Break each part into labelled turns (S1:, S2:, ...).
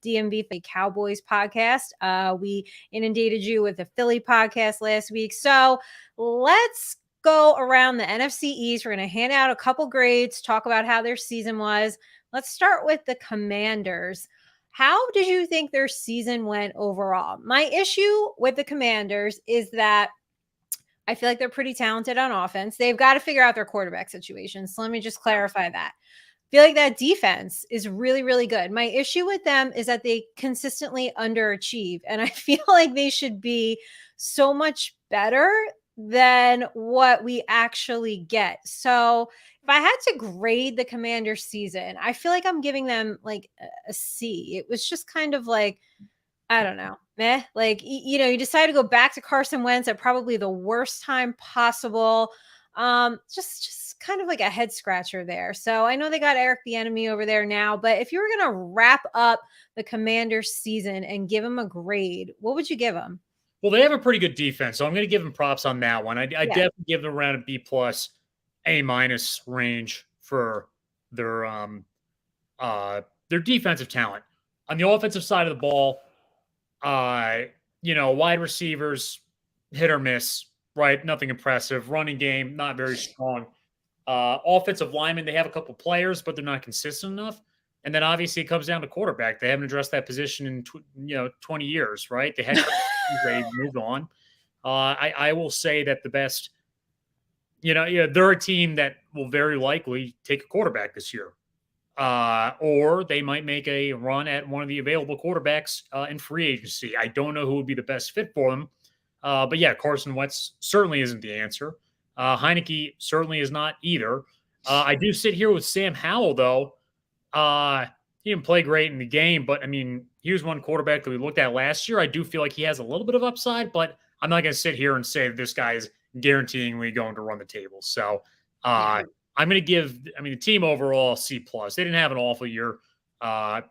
S1: DMV for the Cowboys podcast. We inundated you with a Philly podcast last week. So let's go around the NFC East. We're going to hand out a couple grades, talk about how their season was. Let's start with the Commanders. How did you think their season went overall? My issue with the Commanders is that I feel like they're pretty talented on offense. They've got to figure out their quarterback situation. So let me just clarify that. I feel like that defense is really, really good. My issue with them is that they consistently underachieve. And I feel like they should be so much better than what we actually get. So if I had to grade the Commanders season, I feel like I'm giving them like a C. It was just kind of like, I don't know, meh. Like, you decide to go back to Carson Wentz at probably the worst time possible. Just kind of like a head scratcher there. So I know they got Eric Bieniemy over there now, but if you were going to wrap up the Commanders season and give them a grade, what would you give them?
S2: Well, they have a pretty good defense, so I'm going to give them props on that one. I definitely give them around a B plus, A minus range for their defensive talent. On the offensive side of the ball, wide receivers, hit or miss, right? Nothing impressive. Running game, not very strong. Offensive linemen, they have a couple players, but they're not consistent enough. And then obviously it comes down to quarterback. They haven't addressed that position in 20 years, right? They had they moved on. I will say that the best, they're a team that will very likely take a quarterback this year. Or they might make a run at one of the available quarterbacks in free agency. I don't know who would be the best fit for them. But yeah, Carson Wentz certainly isn't the answer. Heineke certainly is not either. I do sit here with Sam Howell, though. He didn't play great in the game, but I mean, he was one quarterback that we looked at last year. I do feel like he has a little bit of upside, but I'm not going to sit here and say that this guy is guaranteeingly going to run the table. So I'm going to give, the team overall C plus. They didn't have an awful year.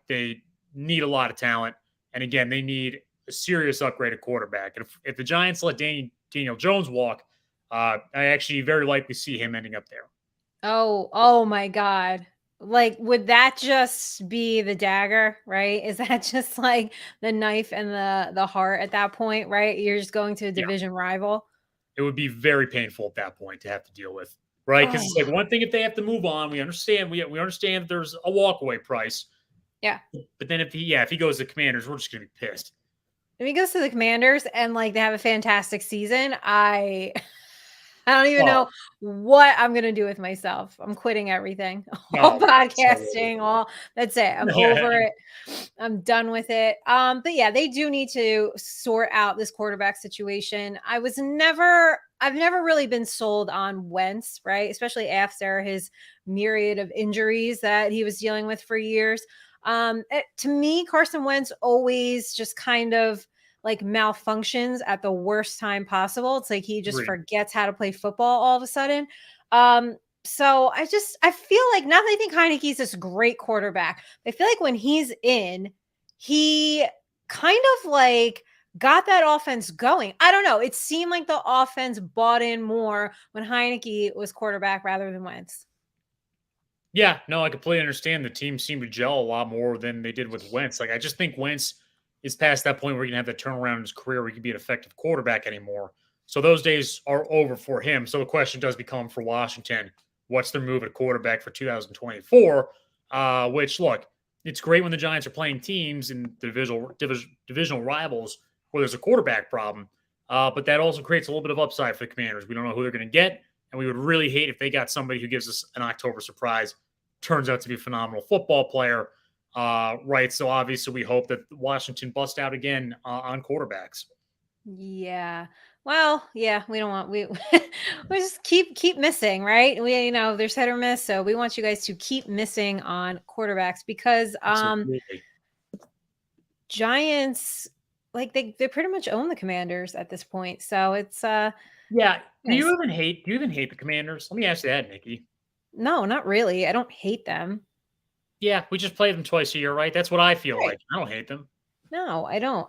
S2: They need a lot of talent. And again, they need a serious upgrade at quarterback. And if the Giants let Daniel Jones walk, I actually very likely see him ending up there.
S1: Oh my God. Like, would that just be the dagger, right? Is that just like the knife and the heart at that point, right? You're just going to a division rival.
S2: It would be very painful at that point to have to deal with, right? Because it's like one thing if they have to move on, we understand. We understand that there's a walkaway price.
S1: Yeah.
S2: But then if he goes to Commanders, we're just gonna be pissed.
S1: If he goes to the Commanders and like they have a fantastic season, I don't even know what I'm going to do with myself. I'm quitting everything. All podcasting, all that's it. I'm over it. I'm done with it. But yeah, they do need to sort out this quarterback situation. I've never really been sold on Wentz, right? Especially after his myriad of injuries that he was dealing with for years. To me, Carson Wentz always just kind of like malfunctions at the worst time possible. It's like he just forgets how to play football all of a sudden. So I feel like now that I think Heineke's this great quarterback, I feel like when he's in, he kind of like got that offense going. I don't know. It seemed like the offense bought in more when Heineke was quarterback rather than Wentz.
S2: Yeah, no, I completely understand. The team seemed to gel a lot more than they did with Wentz. Like, I just think Wentz is past that point where he can have that turnaround in his career where he can be an effective quarterback anymore. So those days are over for him. So the question does become for Washington, what's their move at quarterback for 2024? Which, look, it's great when the Giants are playing teams and divisional rivals where there's a quarterback problem. But that also creates a little bit of upside for the Commanders. We don't know who they're going to get. And we would really hate if they got somebody who gives us an October surprise, turns out to be a phenomenal football player. Right. So obviously we hope that Washington bust out again on quarterbacks.
S1: Yeah. Well, yeah, we don't want, we just keep missing, right? There's hit or miss. So we want you guys to keep missing on quarterbacks because, Giants, like they pretty much own the Commanders at this point. So it's,
S2: yeah. Nice. Do you even hate the Commanders? Let me ask you that, Nikki.
S1: No, not really. I don't hate them.
S2: Yeah, we just play them twice a year, right? That's what I feel like. I don't hate them.
S1: No, I don't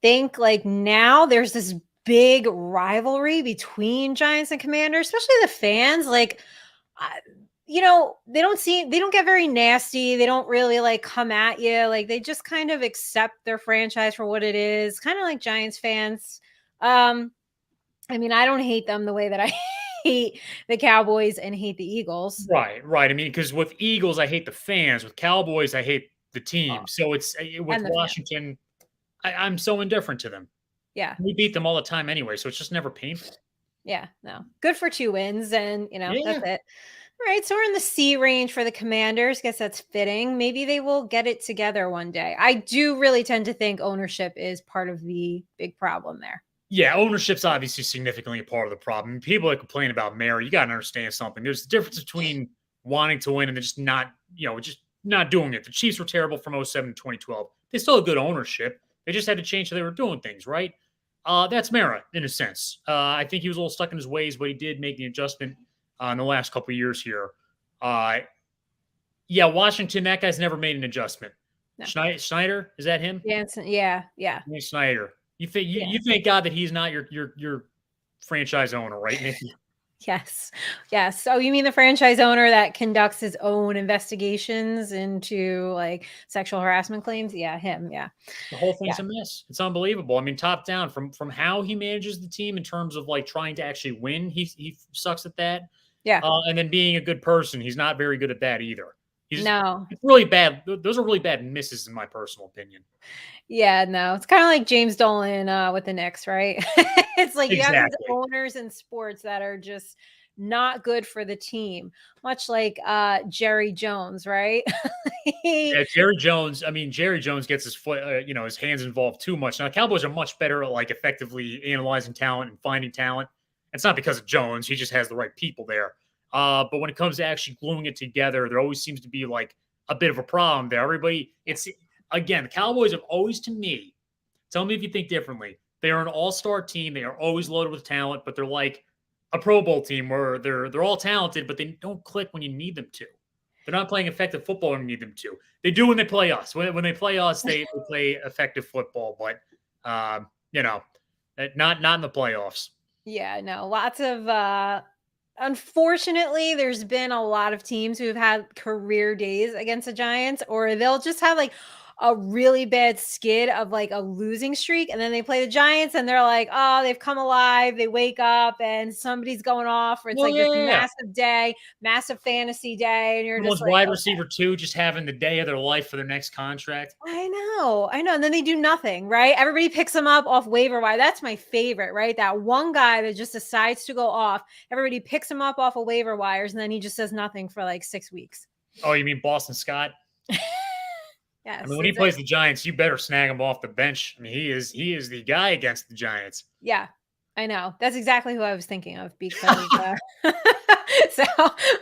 S1: think like now there's this big rivalry between Giants and Commanders, especially the fans. Like, they don't get very nasty. They don't really like come at you. Like they just kind of accept their franchise for what it is. Kind of like Giants fans. I mean, I don't hate them the way that I hate the Cowboys and hate the Eagles.
S2: Right. I mean, because with Eagles, I hate the fans. With Cowboys, I hate the team.
S1: Oh,
S2: So it's with
S1: and the fans.
S2: Washington, I'm so indifferent to them.
S1: Yeah.
S2: We beat them all the time anyway, so it's just never painful.
S1: Yeah. No. Good for 2 wins, and
S2: Yeah.
S1: that's it. All right, so we're in the C range for the Commanders. Guess that's fitting. Maybe they will get it together one day. I do really tend to think ownership is part of the big problem there.
S2: Yeah, ownership's obviously significantly a part of the problem. People that complain about Mary, you got to understand something. There's a difference between wanting to win and just not doing it. The Chiefs were terrible from 07 to 2012. They still had good ownership. They just had to change how they were doing things, right? That's Mara, in a sense. I think he was a little stuck in his ways, but he did make the adjustment in the last couple of years here. Yeah, Washington, that guy's never made an adjustment. No. Schneider, is that him?
S1: Jansen, yeah.
S2: Schneider. You thank God that he's not your franchise owner, right, Nikki?
S1: Yes. So you mean the franchise owner that conducts his own investigations into like sexual harassment claims? Yeah, him. Yeah.
S2: The whole thing's a mess. It's unbelievable. I mean, top down from how he manages the team in terms of like trying to actually win, he sucks at that.
S1: Yeah.
S2: And then being a good person, he's not very good at that either. It's
S1: really
S2: bad. Those are really bad misses, in my personal opinion.
S1: Yeah, no, it's kind of like James Dolan with the Knicks, right? It's like you have these owners in sports that are just not good for the team, much like Jerry Jones, right?
S2: Yeah, Jerry Jones. I mean, Jerry Jones gets his foot, his hands involved too much. Now, Cowboys are much better at like effectively analyzing talent and finding talent. It's not because of Jones; he just has the right people there. But when it comes to actually gluing it together, there always seems to be like a bit of a problem there. Again, the Cowboys have always, to me, tell me if you think differently. They are an all-star team. They are always loaded with talent, but they're like a Pro Bowl team where they're all talented, but they don't click when you need them to. They're not playing effective football when you need them to. They do when they play us. When they play us, they play effective football, but not in the playoffs.
S1: Yeah, no, lots of unfortunately, there's been a lot of teams who've had career days against the Giants, or they'll just have like a really bad skid of like a losing streak, and then they play the Giants and they're like, oh, they've come alive. They wake up and somebody's going off, or it's this massive day, massive fantasy day, and you're just like,
S2: wide receiver 2 just having the day of their life for their next contract.
S1: I know, and then they do nothing, right? Everybody picks them up off waiver wire. That's my favorite, right? That one guy that just decides to go off. Everybody picks him up off of waiver wires, and then he just does nothing for like 6 weeks.
S2: Oh, you mean Boston Scott?
S1: Yes.
S2: I mean, when he plays the Giants, you better snag him off the bench. I mean, he is the guy against the Giants.
S1: Yeah, I know. That's exactly who I was thinking of, because so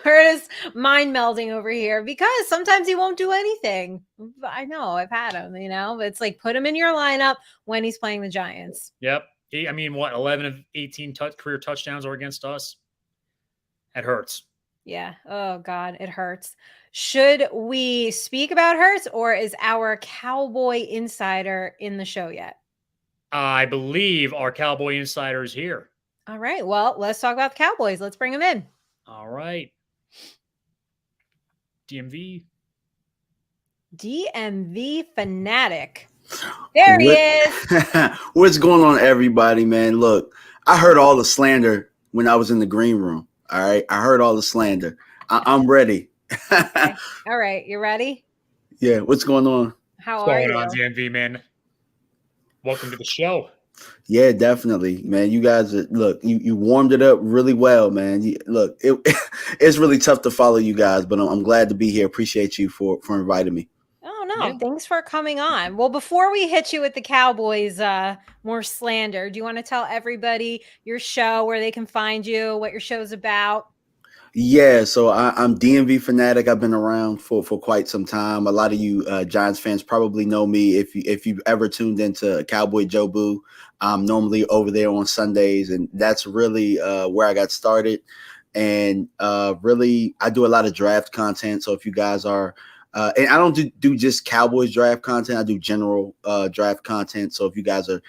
S1: we're just mind melding over here, because sometimes he won't do anything. I know, I've had him, but it's like, put him in your lineup when he's playing the Giants.
S2: Yep. 11 of 18 career touchdowns are against us. It hurts.
S1: Yeah. Oh God, it hurts. Should we speak about Hurts, or is our Cowboy Insider in the show yet?
S2: I believe our Cowboy Insider is here.
S1: All right. Well, let's talk about the Cowboys. Let's bring him in.
S2: All right. DMV
S1: fanatic. There he is.
S3: What's going on, everybody, man? Look, I heard all the slander when I was in the green room. All right. I heard all the slander. I'm ready.
S1: Okay. All right. You ready?
S3: Yeah. What's going on?
S1: What's going
S2: on, DMV, man? Welcome to the show.
S3: Yeah, definitely, man. You guys, you warmed it up really well, man. It's really tough to follow you guys, but I'm glad to be here. Appreciate you for inviting me.
S1: Oh, no. Yeah. Thanks for coming on. Well, before we hit you with the Cowboys, more slander, do you want to tell everybody your show, where they can find you, what your show's about?
S3: Yeah, so I'm DMV fanatic. I've been around for quite some time. A lot of you Giants fans probably know me if you've ever tuned into Cowboy Joe Boo. I'm normally over there on Sundays, and that's really where I got started. And really, I do a lot of draft content. So if you guys are and I don't do just Cowboys draft content. I do general draft content. So if you guys are,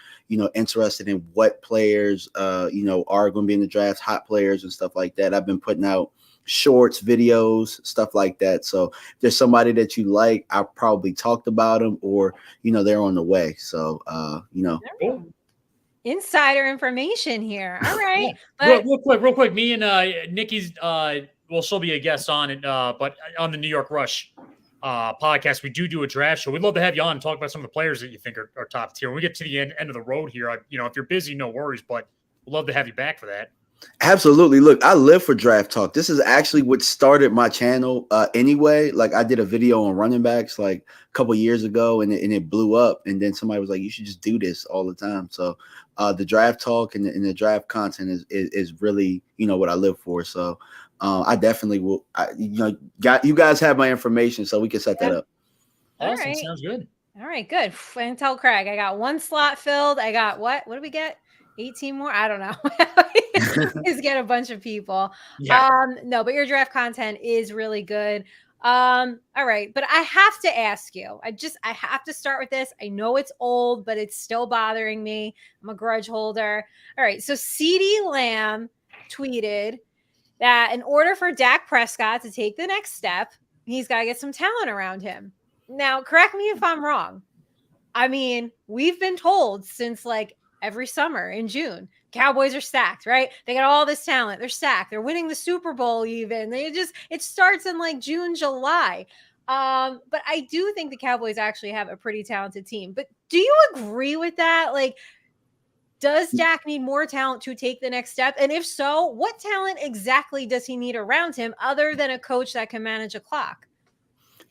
S3: interested in what players, are going to be in the draft, hot players and stuff like that, I've been putting out shorts, videos, stuff like that. So if there's somebody that you like, I probably talked about them, or they're on the way. So
S2: Cool.
S1: Insider information here. All right.
S2: Yeah.
S1: But
S2: Real quick. Me and Nikki's well, she'll be a guest on it, but on the New York Rush podcast, we do a draft show. We'd love to have you on and talk about some of the players that you think are top tier. When we get to the end of the road here, if you're busy, no worries, but we'd love to have you back for that.
S3: Absolutely. Look, I live for draft talk. This is actually what started my channel anyway. Like, I did a video on running backs like a couple years ago, and it blew up. And then somebody was like, you should just do this all the time. So the draft talk and the draft content is really, what I live for. So I definitely will. You guys have my information, so we can set that up.
S2: Awesome.
S1: Right.
S2: Sounds good.
S1: All right, good. And tell Craig, I got one slot filled. I got what do we get? 18 more? I don't know. Just get a bunch of people.
S2: Yeah.
S1: No, but your draft content is really good. All right, but I have to ask you. I have to start with this. I know it's old, but it's still bothering me. I'm a grudge holder. All right, so CeeDee Lamb tweeted that in order for Dak Prescott to take the next step, he's got to get some talent around him. Now, correct me if I'm wrong. I mean, we've been told since like every summer in June, Cowboys are stacked, right? They got all this talent. They're stacked. They're winning the Super Bowl even. It starts in like June, July. But I do think the Cowboys actually have a pretty talented team. But do you agree with that? Like, does Dak need more talent to take the next step? And if so, what talent exactly does he need around him other than a coach that can manage a clock?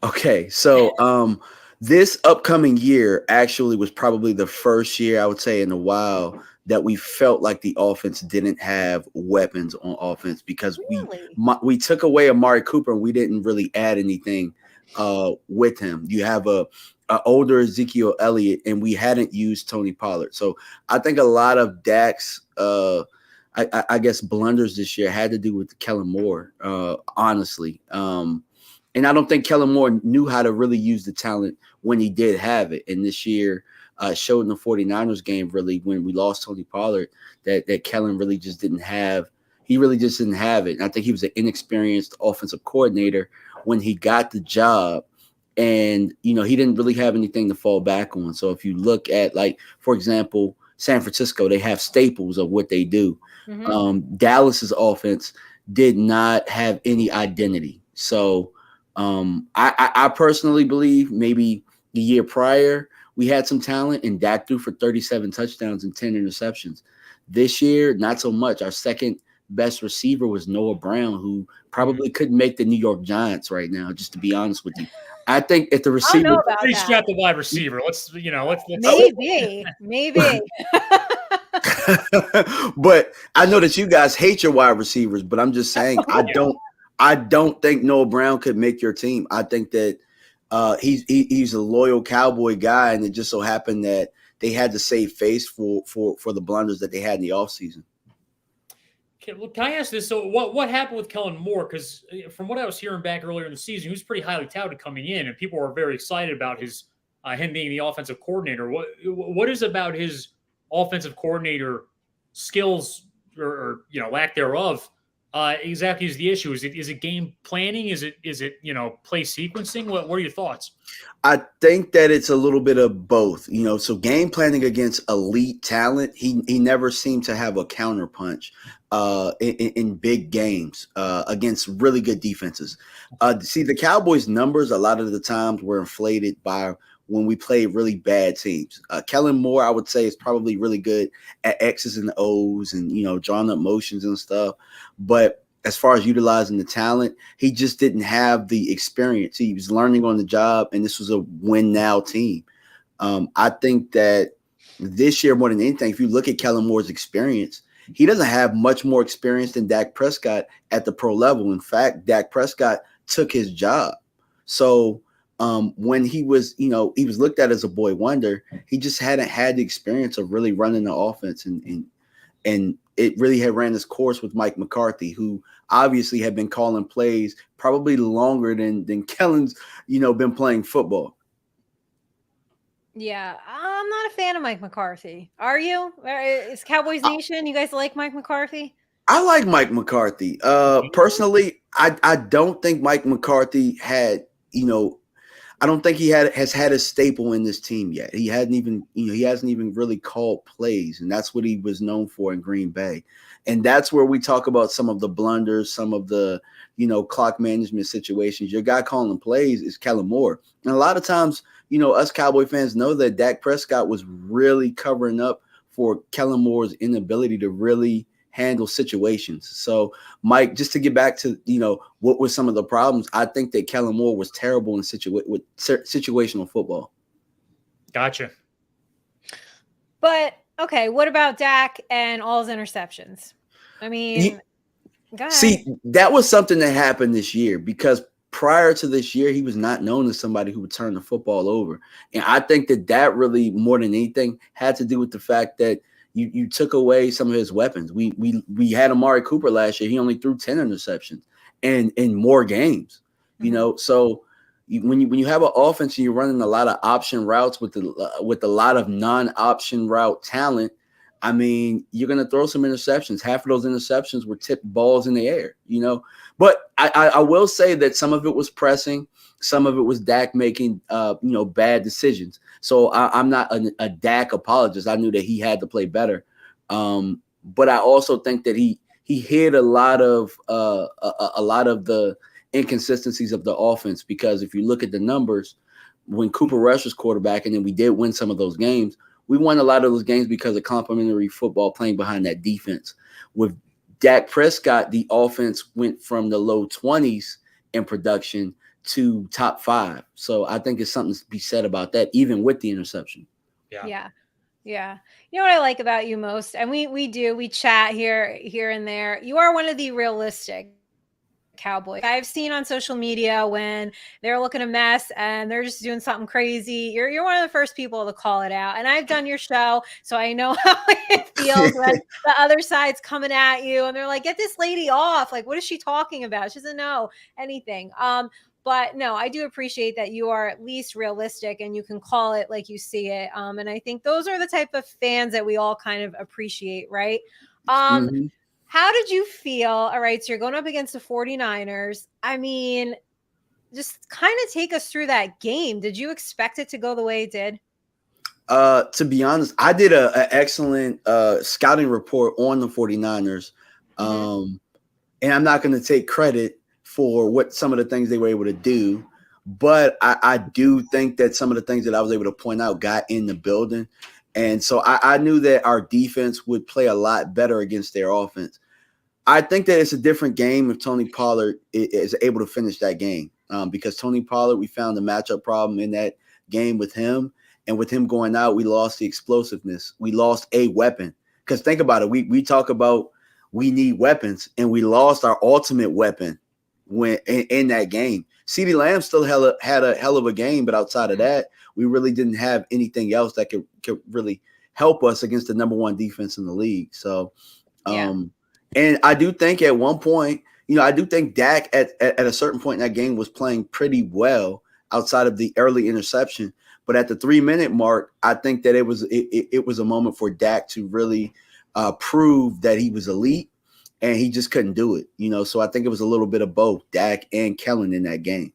S3: Okay, so this upcoming year actually was probably the first year, I would say, in a while that we felt like the offense didn't have weapons on offense, because we took away Amari Cooper and we didn't really add anything with him. You have a older Ezekiel Elliott, and we hadn't used Tony Pollard. So I think a lot of Dak's I guess blunders this year had to do with Kellen Moore, honestly. And I don't think Kellen Moore knew how to really use the talent when he did have it. And this year showed in the 49ers game, really, when we lost Tony Pollard, that Kellen really just didn't have. He really just didn't have it. And I think he was an inexperienced offensive coordinator when he got the job. And, he didn't really have anything to fall back on. So if you look at, like, for example, San Francisco, they have staples of what they do. Mm-hmm. Dallas's offense did not have any identity. So I personally believe maybe the year prior we had some talent, and Dak threw for 37 touchdowns and 10 interceptions. This year, not so much. Our second best receiver was Noah Brown, who probably couldn't make the New York Giants right now, just to be honest with you. I think if the receiver
S2: pretty strapped the wide receiver. Let's
S1: maybe.
S3: But I know that you guys hate your wide receivers, but I'm just saying I don't think Noah Brown could make your team. I think that he's a loyal Cowboy guy, and it just so happened that they had to save face for the blunders that they had in the offseason.
S2: Okay, well, can I ask this? So what happened with Kellen Moore? Because from what I was hearing back earlier in the season, he was pretty highly touted coming in, and people were very excited about him being the offensive coordinator. What is about his offensive coordinator skills or lack thereof exactly is the issue? Is it game planning? Is it play sequencing? What are your thoughts?
S3: I think that it's a little bit of both. So game planning against elite talent, he never seemed to have a counterpunch in big games against really good defenses. See, the Cowboys' numbers a lot of the times were inflated by when we played really bad teams. Kellen Moore, I would say, is probably really good at X's and O's and, drawing up motions and stuff. But as far as utilizing the talent, he just didn't have the experience. He was learning on the job, and this was a win-now team. I think that this year, more than anything, if you look at Kellen Moore's experience, he doesn't have much more experience than Dak Prescott at the pro level. In fact, Dak Prescott took his job. So when he was looked at as a boy wonder, he just hadn't had the experience of really running the offense, and it really had ran its course with Mike McCarthy, who obviously had been calling plays probably longer than Kellen's, been playing football.
S1: Yeah, I'm not a fan of Mike McCarthy. Are you? Is Cowboys Nation? You guys like Mike McCarthy?
S3: I like Mike McCarthy. Personally, I don't think Mike McCarthy had, I don't think he has had a staple in this team yet. He hasn't even really called plays, and that's what he was known for in Green Bay. And that's where we talk about some of the blunders, some of the, clock management situations. Your guy calling plays is Kellen Moore. And a lot of times, us Cowboy fans know that Dak Prescott was really covering up for Kellen Moore's inability to really handle situations. So, Mike, just to get back to, what were some of the problems, I think that Kellen Moore was terrible in situational football.
S2: Gotcha.
S1: But, okay, what about Dak and all his interceptions? I mean, go ahead.
S3: See, that was something that happened this year because prior to this year, he was not known as somebody who would turn the football over. And I think that really, more than anything, had to do with the fact that you took away some of his weapons. We had Amari Cooper last year. He only threw 10 interceptions and in more games, So when you have an offense and you're running a lot of option routes with a lot of non-option route talent, I mean, you're going to throw some interceptions. Half of those interceptions were tipped balls in the air, But I will say that some of it was pressing. Some of it was Dak making, bad decisions. So I'm not a Dak apologist. I knew that he had to play better. But I also think that he hid a lot of the inconsistencies of the offense, because if you look at the numbers, when Cooper Rush was quarterback, and then we did win some of those games, we won a lot of those games because of complementary football playing behind that defense. With Dak Prescott, the offense went from the low 20s in production to top 5. So I think it's something to be said about that, even with the interception.
S1: Yeah. You know what I like about you most? And we chat here and there. You are one of the realistic Cowboys I've seen on social media when they're looking a mess and they're just doing something crazy. You're one of the first people to call it out. And I've done your show, so I know how it feels when the other side's coming at you and they're like, get this lady off. Like, what is she talking about? She doesn't know anything. But no, I do appreciate that you are at least realistic and you can call it like you see it. And I think those are the type of fans that we all kind of appreciate, right? How did you feel? All right, so you're going up against the 49ers. I mean, just kind of take us through that game. Did you expect it to go the way it did?
S3: To be honest, I did an excellent scouting report on the 49ers. And I'm not going to take credit for what some of the things they were able to do, but I do think that some of the things that I was able to point out got in the building. And so I knew that our defense would play a lot better against their offense. I think that it's a different game if Tony Pollard is able to finish that game, because Tony Pollard, we found the matchup problem in that game with him. And with him going out, we lost the explosiveness. We lost a weapon. Because think about it. We talk about we need weapons, and we lost our ultimate weapon when in that game. CeeDee Lamb still had a hell of a game, but outside of that, we really didn't have anything else that could really help us against the number 1 defense in the league. So, and I do think at one point, I do think Dak at a certain point in that game was playing pretty well outside of the early interception. But at the 3-minute mark, I think that it was a moment for Dak to really prove that he was elite, and he just couldn't do it. So I think it was a little bit of both Dak and Kellen in that game.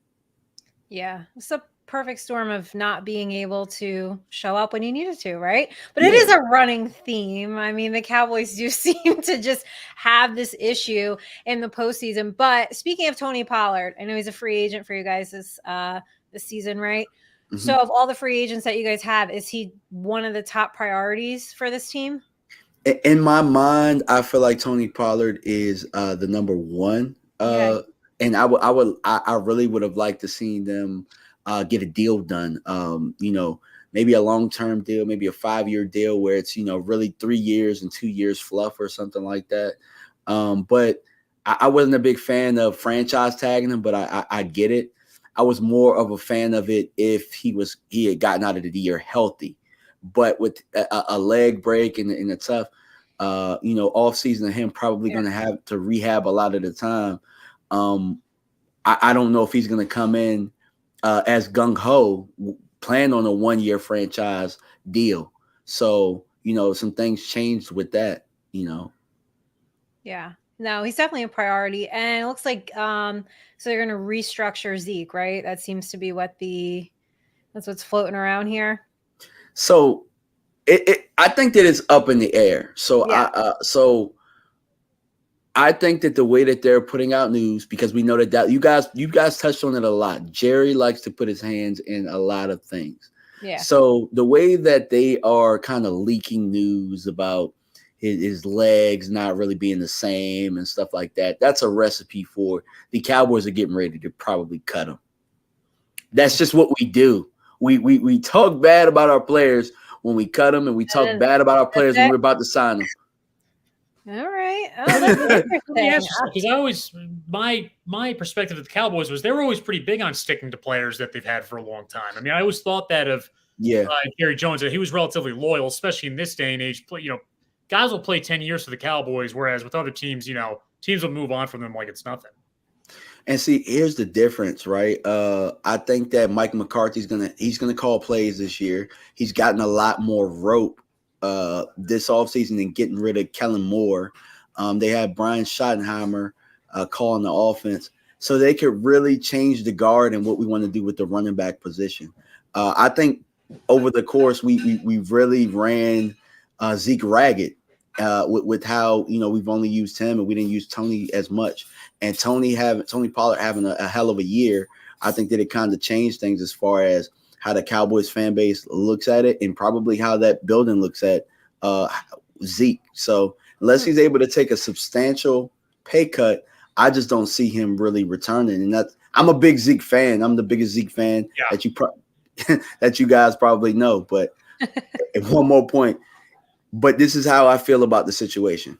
S1: Yeah, it's a perfect storm of not being able to show up when you needed to, right? But it is a running theme. I mean, the Cowboys do seem to just have this issue in the postseason. But speaking of Tony Pollard, I know he's a free agent for you guys this season, right? So of all the free agents that you guys have, is he one of the top priorities for this team?
S3: In my mind, I feel like Tony Pollard is the number 1. And I really would have liked to see them get a deal done. Maybe a long-term deal, maybe a 5-year deal where it's, really 3 years and 2 years fluff or something like that. But I wasn't a big fan of franchise tagging him, but I get it. I was more of a fan of it if he had gotten out of the year healthy. But with a leg break and a tough, off season of him probably going to have to rehab a lot of the time. I don't know if he's going to come in as gung-ho, plan on a 1-year franchise deal. So, some things changed with that,
S1: Yeah. No, he's definitely a priority. And it looks like so they're going to restructure Zeke, right? That seems to be that's what's floating around here.
S3: So I think that it's up in the air. So I think that the way that they're putting out news, because we know that you guys touched on it a lot. Jerry likes to put his hands in a lot of things.
S1: Yeah.
S3: So the way that they are kind of leaking news about his legs not really being the same and stuff like that, that's a recipe for the Cowboys are getting ready to probably cut him. That's just what we do. We talk bad about our players when we cut them, and we talk bad about our players when we're about to sign them.
S1: All right. Oh, that's interesting.
S2: Because my perspective of the Cowboys was they were always pretty big on sticking to players that they've had for a long time. I mean, I always thought that of Jerry Jones, that he was relatively loyal, especially in this day and age. Guys will play 10 years for the Cowboys, whereas with other teams, teams will move on from them like it's nothing.
S3: And see, here's the difference, right? I think that Mike McCarthy's gonna call plays this year. He's gotten a lot more rope this offseason and getting rid of Kellen Moore. They had Brian Schottenheimer calling the offense, so they could really change the guard and what we want to do with the running back position. I think over the course we really ran Zeke ragged with how we've only used him and we didn't use Tony as much. And Tony Pollard having a hell of a year, I think that it kind of changed things as far as how the Cowboys fan base looks at it and probably how that building looks at Zeke. So unless he's able to take a substantial pay cut, I just don't see him really returning. And I'm a big Zeke fan. I'm the biggest Zeke fan that that you guys probably know. But one more point. But this is how I feel about the situation.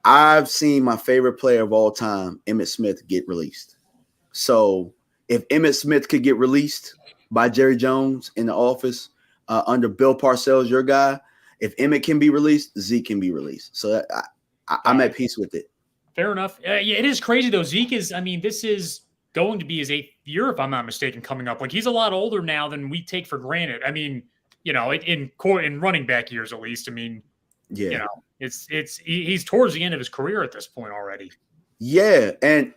S3: I've seen my favorite player of all time, Emmitt Smith, get released. So if Emmitt Smith could get released by Jerry Jones in the office under Bill Parcells, your guy, if Emmitt can be released, Zeke can be released. So I'm at peace with it.
S2: Fair enough. Yeah, it is crazy though. Zeke is, this is going to be his 8th year, if I'm not mistaken, coming up. Like, he's a lot older now than we take for granted. In running back years, at least. He's towards the end of his career at this point already.
S3: Yeah, and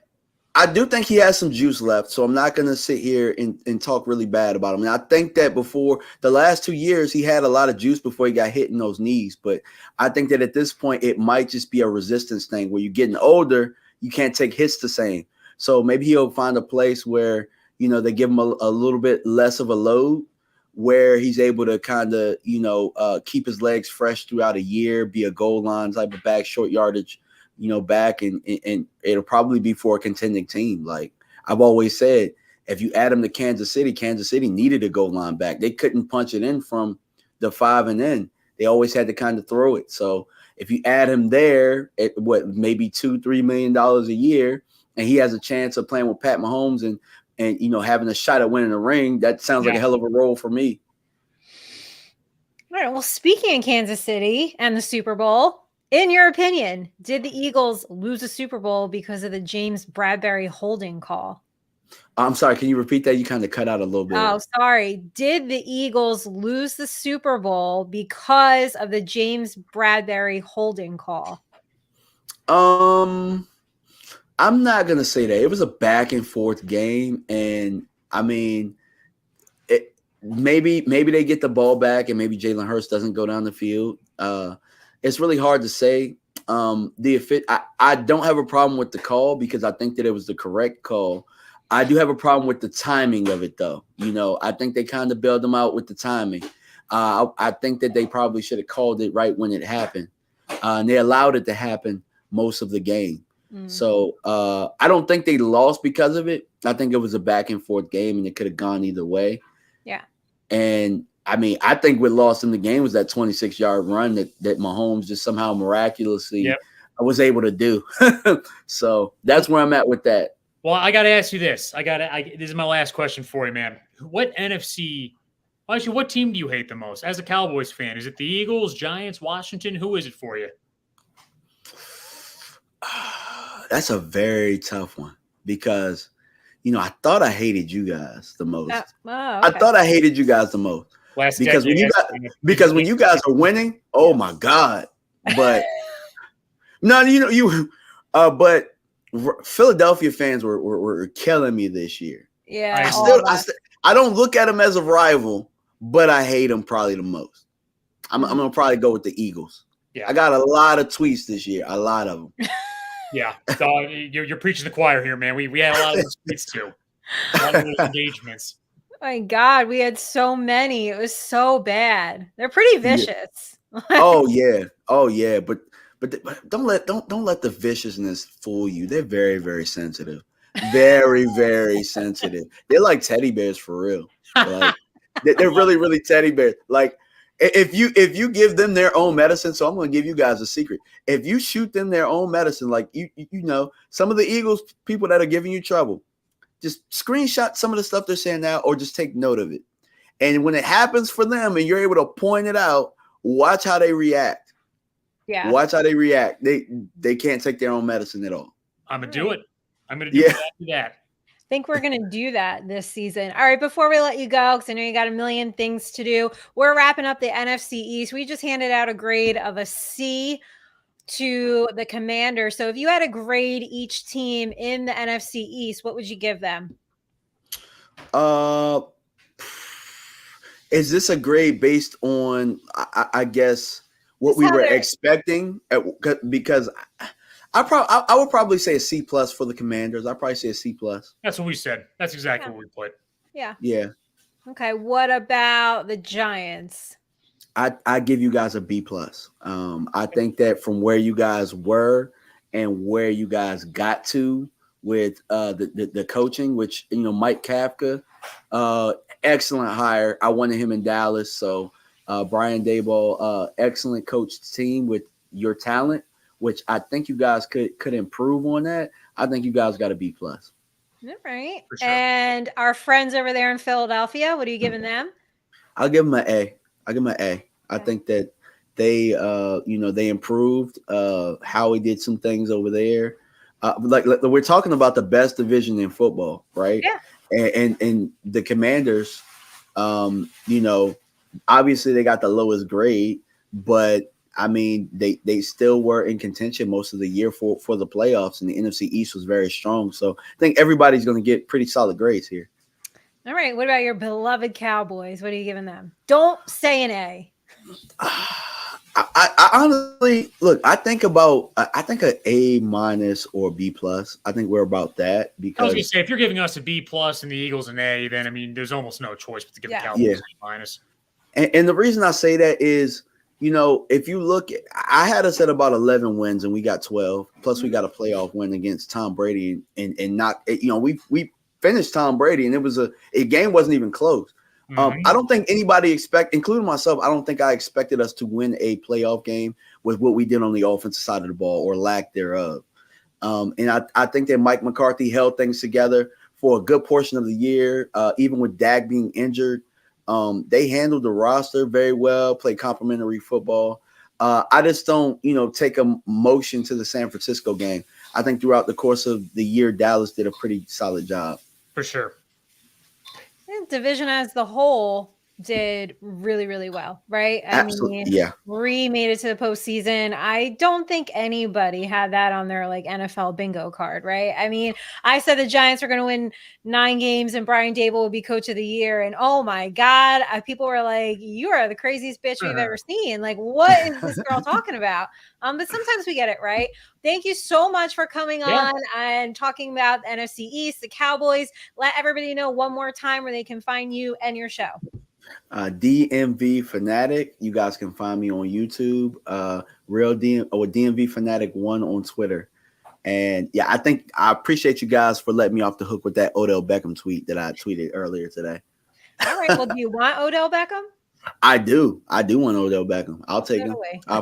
S3: I do think he has some juice left, so I'm not going to sit here and talk really bad about him. And I think that before the last 2 years, he had a lot of juice before he got hit in those knees. But I think that at this point, it might just be a resistance thing where you're getting older, you can't take hits the same. So maybe he'll find a place where, they give him a little bit less of a load, where he's able to kind of, keep his legs fresh throughout a year, be a goal line type of back, short yardage, back, and it'll probably be for a contending team. Like I've always said, if you add him to Kansas City needed a goal line back. They couldn't punch it in from the 5 and in. They always had to kind of throw it. So if you add him there at maybe $2-3 million a year, and he has a chance of playing with Pat Mahomes and having a shot at winning the ring, that sounds like a hell of a role for me.
S1: All right. Well, speaking of Kansas City and the Super Bowl, in your opinion, did the Eagles lose the Super Bowl because of the James Bradberry holding call?
S3: I'm sorry. Can you repeat that? You kind of cut out a little bit.
S1: Oh, sorry. Did the Eagles lose the Super Bowl because of the James Bradberry holding call?
S3: I'm not going to say that. It was a back and forth game. And maybe they get the ball back and maybe Jalen Hurts doesn't go down the field. It's really hard to say. I don't have a problem with the call because I think that it was the correct call. I do have a problem with the timing of it, though. I think they kind of bailed them out with the timing. I think that they probably should have called it right when it happened. And they allowed it to happen most of the game. So I don't think they lost because of it. I think it was a back and forth game and it could have gone either way. Yeah. And I think what lost in the game was that 26-yard run that Mahomes just somehow miraculously was able to do. So that's where I'm at with that.
S2: Well, I got to ask you this. This is my last question for you, man. What team do you hate the most as a Cowboys fan? Is it the Eagles, Giants, Washington? Who is it for you?
S3: That's a very tough one because, I thought I hated you guys the most.
S1: Okay.
S3: I thought I hated you guys the most because when you guys are winning, oh my God. But No, but Philadelphia fans were killing me this year.
S1: Yeah.
S3: I don't look at them as a rival, but I hate them probably the most. I'm gonna probably go with the Eagles.
S2: Yeah.
S3: I got a lot of tweets this year, a lot of them.
S2: Yeah, so you're preaching the choir here, man. We had a lot of those tweets too, a lot of those engagements.
S1: My God, we had so many. It was so bad. They're pretty vicious.
S3: Yeah. Oh yeah, but don't let the viciousness fool you. They're very, very sensitive. Very, very sensitive. They're like teddy bears for real. Like they're really, really teddy bears. Like if you give them their own medicine, so I'm going to give you guys a secret. If you shoot them their own medicine, like you know, some of the Eagles people that are giving you trouble, just screenshot some of the stuff they're saying now, or just take note of it. And when it happens for them, and you're able to point it out, watch how they react.
S1: Yeah.
S3: Watch how they react. They can't take their own medicine at all.
S2: I'm gonna do it. I'm gonna do exactly that.
S1: I think we're going to do that this season. All right, before we let you go, because I know you got a million things to do, we're wrapping up the NFC East. We just handed out a grade of a C to the Commanders. So if you had to grade each team in the NFC East, what would you give them?
S3: Is this a grade based on, I guess, what we were expecting? Because I would probably say a C+ for the Commanders. I'd probably say a C+.
S2: That's what we said. That's exactly what we put.
S1: Yeah.
S3: Yeah.
S1: Okay. What about the Giants?
S3: I give you guys a B+. I think that from where you guys were and where you guys got to with the coaching, which, you know, Mike Kafka, excellent hire. I wanted him in Dallas. So Brian Daboll, excellent coach team with your talent, which I think you guys could improve on that. I think you guys got a B+.
S1: All right.
S2: For sure.
S1: And our friends over there in Philadelphia, what are you giving them?
S3: I'll give them an A. I think that they, they improved. Howie did some things over there. Like we're talking about the best division in football, right?
S1: Yeah.
S3: And the Commanders, obviously they got the lowest grade, but I mean, they still were in contention most of the year for the playoffs, and the NFC East was very strong. So I think everybody's going to get pretty solid grades here.
S1: All right. What about your beloved Cowboys? What are you giving them? Don't say an A.
S3: I honestly look. I think an A- or B+. I think we're about that because
S2: I was going to say if you're giving us a B+ and the Eagles an A, then I mean there's almost no choice but to give the Cowboys an A-.
S3: And the reason I say that is, if you look, I had us at about 11 wins and we got 12. Plus, we got a playoff win against Tom Brady and not, we finished Tom Brady and it was a game wasn't even close. I don't think anybody including myself, I don't think I expected us to win a playoff game with what we did on the offensive side of the ball or lack thereof. And I think that Mike McCarthy held things together for a good portion of the year, even with Dak being injured. They handled the roster very well, played complimentary football. I just don't, take a motion to the San Francisco game. I think throughout the course of the year, Dallas did a pretty solid job.
S2: For sure.
S1: The division as the whole did really, really well, right?
S3: Absolutely, yeah.
S1: We made it to the postseason. I don't think anybody had that on their NFL bingo card, right? I mean, I said the Giants were going to win 9 games and Brian Daboll would be coach of the year. And oh my God, people were like, you are the craziest bitch we've ever seen. Like, what is this girl talking about? But sometimes we get it right. Thank you so much for coming on and talking about the NFC East, the Cowboys. Let everybody know one more time where they can find you and your show.
S3: DMV Fanatic. You guys can find me on YouTube. DMV Fanatic 1 on Twitter. And yeah, I appreciate you guys for letting me off the hook with that Odell Beckham tweet that I tweeted earlier today.
S1: All right. Well, do you want Odell Beckham?
S3: I do want Odell Beckham. I'll take him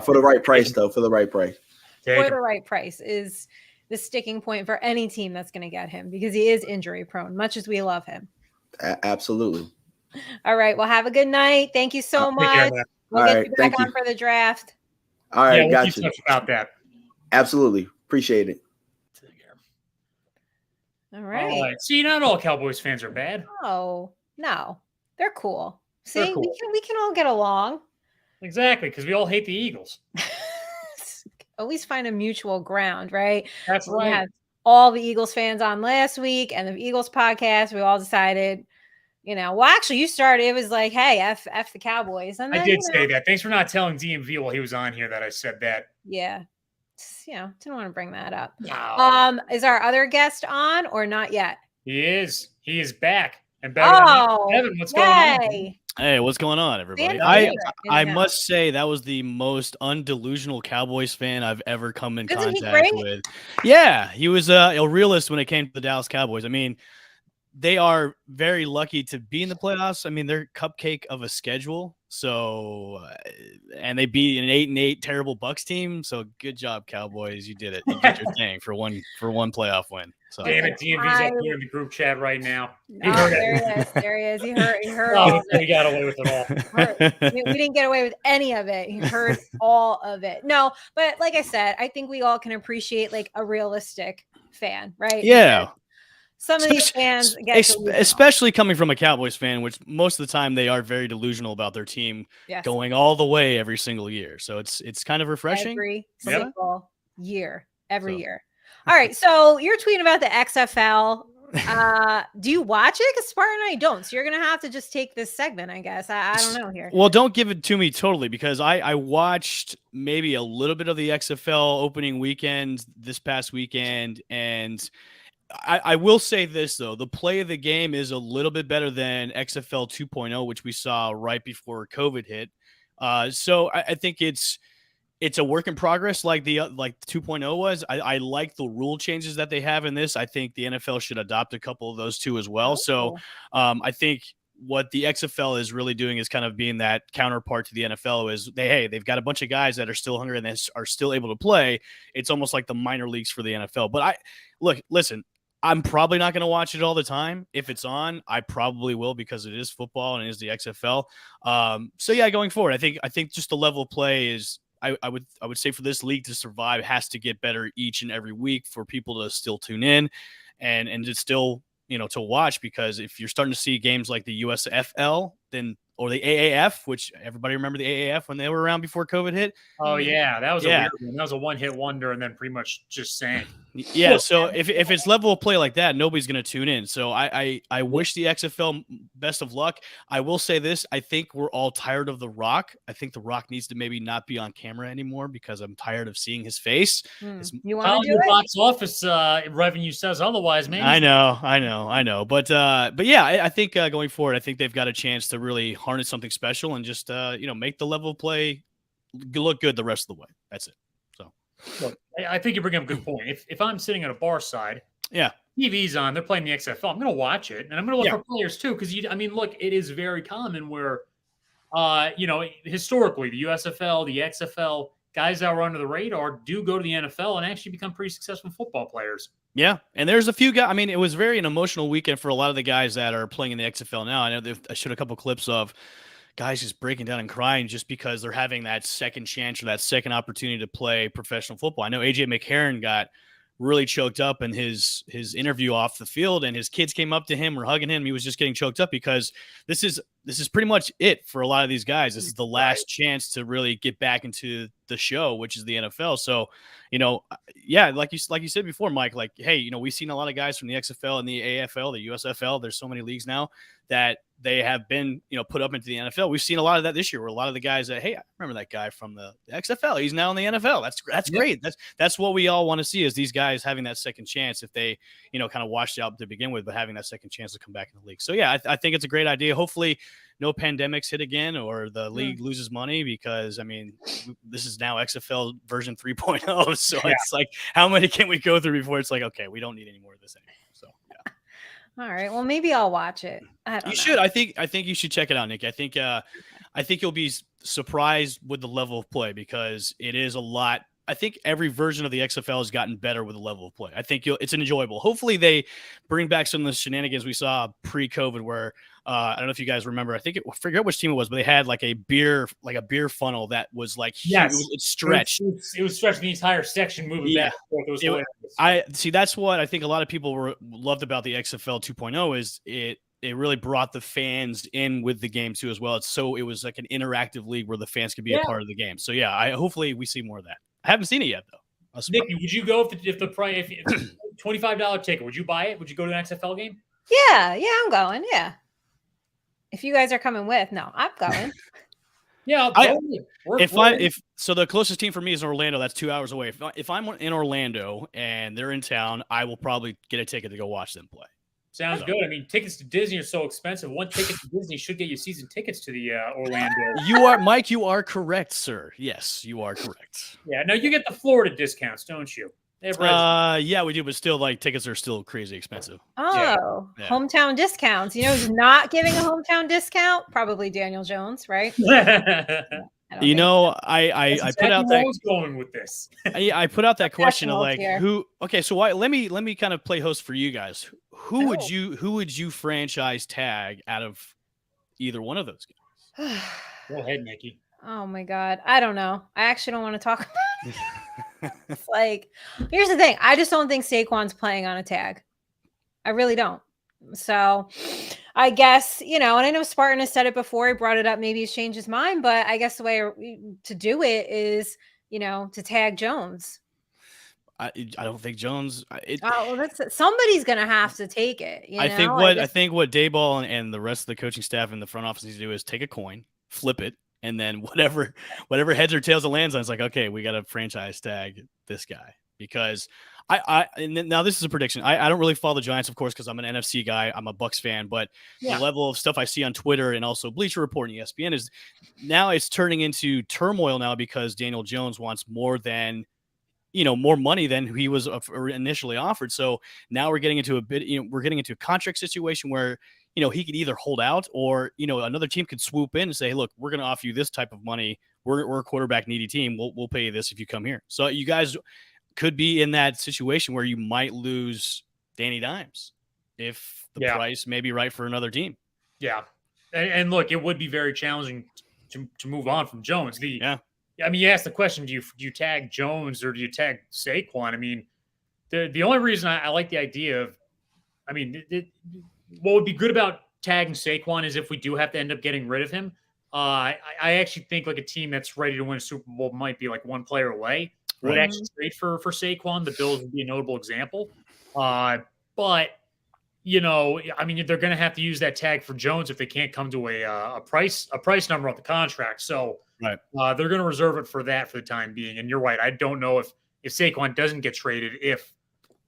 S3: for the right price, though. For the right price.
S1: For the right price is the sticking point for any team that's going to get him because he is injury prone, much as we love him.
S3: Absolutely.
S1: All right. Well, have a good night. Thank you so much. We'll get you back on for the draft.
S3: All right.
S2: We'll
S3: got
S2: keep
S3: you.
S2: touch about that.
S3: Absolutely. Appreciate it.
S1: All right.
S2: See, not all Cowboys fans are bad.
S1: Oh, no. They're cool. See,
S2: cool.
S1: we can all get along.
S2: Exactly, because we all hate the Eagles.
S1: at least find a mutual ground, right?
S2: That's
S1: We
S2: right.
S1: had all the Eagles fans on last week and the Eagles podcast. We all decided, well, actually, you started. It was like, hey, f the Cowboys, and
S2: I
S1: then
S2: did say that. Thanks for not telling DMV while he was on here that I said that.
S1: yeah, didn't want to bring that up.
S2: No.
S1: Is our other guest on or not yet?
S2: He is. He is back and better than me. Evan, what's going on?
S4: Hey, what's going on, everybody? I must say that was the most undelusional Cowboys fan I've ever come in contact with. Yeah, he was a realist when it came to the Dallas Cowboys. I mean, they are very lucky to be in the playoffs. I mean, they're cupcake of a schedule. So, and they beat an 8-8 terrible Bucs team. So good job, Cowboys. You did it. You did your thing for one playoff win. So.
S2: Damn it, DMV's up here in the group chat right now.
S1: There he is. There he is. He heard
S2: all
S1: all
S2: of it. We got away with it all.
S1: We didn't get away with any of it. He heard all of it. No, but like I said, I think we all can appreciate like a realistic fan, right?
S4: Yeah.
S1: Because some of these fans get
S4: especially coming from a Cowboys fan, which most of the time they are very delusional about their team going all the way every single year. So it's kind of refreshing.
S1: Every single year. Every year. All right. So you're tweeting about the XFL. Do you watch it? Because Spartan and I don't. So you're going to have to just take this segment, I guess. I don't know here.
S4: Well, don't give it to me totally because I watched maybe a little bit of the XFL opening weekend this past weekend, and I will say this, though. The play of the game is a little bit better than XFL 2.0, which we saw right before COVID hit. So I think it's a work in progress like the 2.0 was. I like the rule changes that they have in this. I think the NFL should adopt a couple of those too as well. So I think what the XFL is really doing is kind of being that counterpart to the NFL is they've got a bunch of guys that are still hungry and they are still able to play. It's almost like the minor leagues for the NFL. But listen, I'm probably not going to watch it all the time. If it's on, I probably will because it is football and it is the XFL. So yeah, going forward, I think just the level of play is I would say for this league to survive has to get better each and every week for people to still tune in and to still, to watch, because if you're starting to see games like the USFL or the AAF, which everybody remember the AAF when they were around before COVID hit.
S2: Oh yeah. That was a weird one. That was a one-hit wonder and then pretty much just sank.
S4: Yeah, so if it's level of play like that, nobody's going to tune in. So I wish the XFL best of luck. I will say this. I think we're all tired of The Rock. I think The Rock needs to maybe not be on camera anymore because I'm tired of seeing his face.
S1: You want to do it?
S2: Box office revenue says otherwise, man.
S4: I know. But yeah, I think going forward, I think they've got a chance to really harness something special and just, make the level of play look good the rest of the way. That's it.
S2: Look, I think you bring up a good point. If I'm sitting at a bar side, TV's on, they're playing the XFL, I'm going to watch it, and I'm going to look for players too, because look, it is very common where, historically, the USFL, the XFL, guys that were under the radar do go to the NFL and actually become pretty successful football players.
S4: Yeah, and there's a few guys. I mean, it was an emotional weekend for a lot of the guys that are playing in the XFL now. I know I showed a couple clips of guys just breaking down and crying just because they're having that second chance or that second opportunity to play professional football. I know AJ McCarron got really choked up in his interview off the field, and his kids came up to him, were hugging him. He was just getting choked up because this is pretty much it for a lot of these guys. This is the last chance to really get back into the show, which is the NFL. So, like you said before, Mike, like, hey, we've seen a lot of guys from the XFL and the AFL, the USFL. There's so many leagues now that they have been, put up into the NFL. We've seen a lot of that this year where a lot of the guys that, hey, I remember that guy from the XFL. He's now in the NFL. That's great. That's what we all want to see is these guys having that second chance if they, kind of washed out to begin with, but having that second chance to come back in the league. So, yeah, I think it's a great idea. Hopefully no pandemics hit again or the league loses money because, this is now XFL version 3.0. So it's like, how many can we go through before it's like, okay, we don't need any more of this anymore. So, yeah.
S1: All right. Well, maybe I'll watch it.
S4: You should. I think you should check it out, Nikki. I think you'll be surprised with the level of play because it is a lot. I think every version of the XFL has gotten better with the level of play. I think it's enjoyable. Hopefully they bring back some of the shenanigans we saw pre-COVID where I don't know if you guys remember. I forget which team it was, but they had like a beer funnel that was like huge. It stretched.
S2: It was stretching the entire section, moving back.
S4: I see. That's what I think a lot of people loved about the XFL 2.0 is it really brought the fans in with the game too as well. It was like an interactive league where the fans could be a part of the game. So yeah, hopefully we see more of that. Haven't seen it yet though.
S2: Nikki, would you go if the price if $25 ticket? Would you buy it? Would you go to an XFL game?
S1: Yeah, I'm going. Yeah. If you guys are coming with, no, I'm going.
S2: Yeah,
S4: so the closest team for me is Orlando. That's 2 hours away. If I'm in Orlando and they're in town, I will probably get a ticket to go watch them play.
S2: Sounds good. I mean, tickets to Disney are so expensive. One ticket to Disney should get you season tickets to the Orlando.
S4: Mike. You are correct, sir. Yes, you are correct.
S2: Yeah. No, you get the Florida discounts, don't you?
S4: Yeah, we do, but still, like, tickets are still crazy expensive.
S1: Oh, yeah. Hometown discounts. You know who's not giving a hometown discount? Probably Daniel Jones, right?
S4: You know, I put out that.
S2: Going with this.
S4: I put out that question of like who. Okay, so let me kind of play host for you guys. Who would you franchise tag out of either one of those guys?
S2: Go ahead, Nikki.
S1: Oh my God, I don't know. I actually don't want to talk about it. It's like, here's the thing. I just don't think Saquon's playing on a tag. I really don't. So I guess, and I know Spartan has said it before. He brought it up. Maybe he's changed his mind, but I guess the way to do it is, to tag Jones.
S4: I don't think Jones.
S1: Somebody's gonna have to take it.
S4: I think what Dayball and the rest of the coaching staff and the front office needs to do is take a coin, flip it, and then whatever heads or tails it lands on, it's like, okay, we got to franchise tag this guy. Because now this is a prediction. I don't really follow the Giants, of course, because I'm an NFC guy. I'm a Bucs fan, but the level of stuff I see on Twitter and also Bleacher Report and ESPN is now it's turning into turmoil now because Daniel Jones wants more money than he was initially offered. So now we're getting into a contract situation where he could either hold out or another team could swoop in and say, hey, look, we're going to offer you this type of money. We're a quarterback needy team. We'll pay you this if you come here. So you guys could be in that situation where you might lose Danny Dimes if the price may be right for another team.
S2: Yeah. And look, it would be very challenging to move on from Jones. I mean, you asked the question, do you tag Jones or do you tag Saquon? I mean, the only reason I like the idea of, I mean, what would be good about tagging Saquon is if we do have to end up getting rid of him. I actually think like a team that's ready to win a Super Bowl might be like one player away. Would actually trade for Saquon. The Bills would be a notable example. But, I mean, they're going to have to use that tag for Jones if they can't come to a price number on the contract. So they're going to reserve it for that for the time being. And you're right. I don't know if Saquon doesn't get traded, if